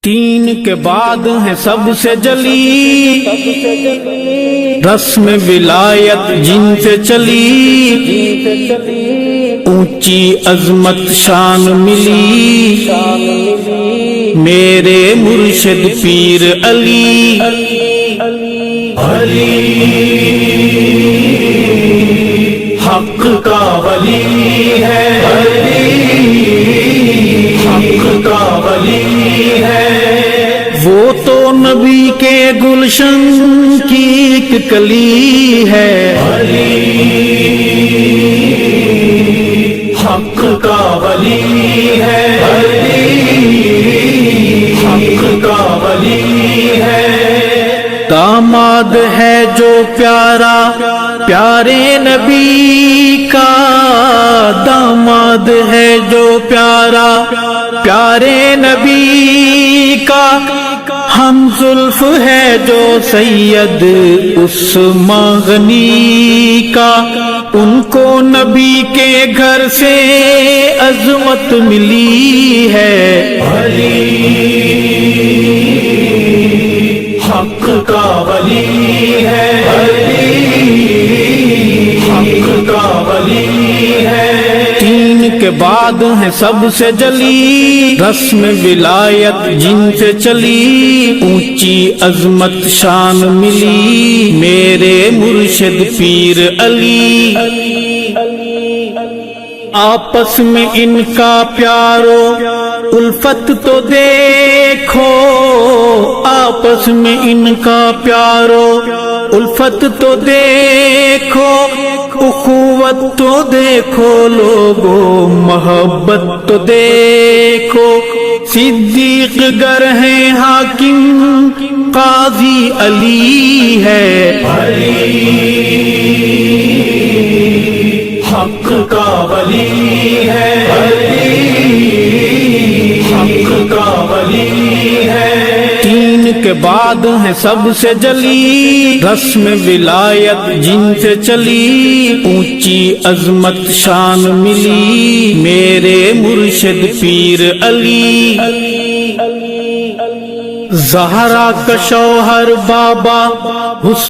تین کے بعد ہے سب سے جلی رسم ولایت جن سے چلی، اونچی عظمت شان ملی میرے مرشد پیر علی۔ علی حق کا ولی ہے، علی حق کا ولی ہے، وہ تو نبی کے گلشن کی ایک کلی ہے۔ علی حق کا ولی ہے، علی حق کا ولی ہے، داماد ہے جو پیارا پیارے نبی کا، داماد ہے جو پیارا پیارے نبی کا، ہم زلف ہے جو سید عثمان غنی کا، ان کو نبی کے گھر سے عظمت ملی ہے۔ علی حق کا ولی ہے، علی حق کا ولی ہے، تین کے بعد ہے سب سے جلی رسم ولایت جن سے چلی، اونچی عظمت شان ملی میرے مرشد پیر علی۔ آپس میں ان کا پیارو الفت تو دیکھو، آپس میں ان کا پیارو الفت تو دیکھو، اخوت تو دیکھو لوگو محبت تو دیکھو، صدیق گر ہیں حاکم قاضی علی ہے۔ علی حق کا ولی ہے، علی حق کا ولی ہے، تین کے بعد ہے سب سے جلی رسم ولایت جن سے چلی، اونچی عظمت شان ملی میرے مرشد پیر علی۔ زہرا کا شوہر بابا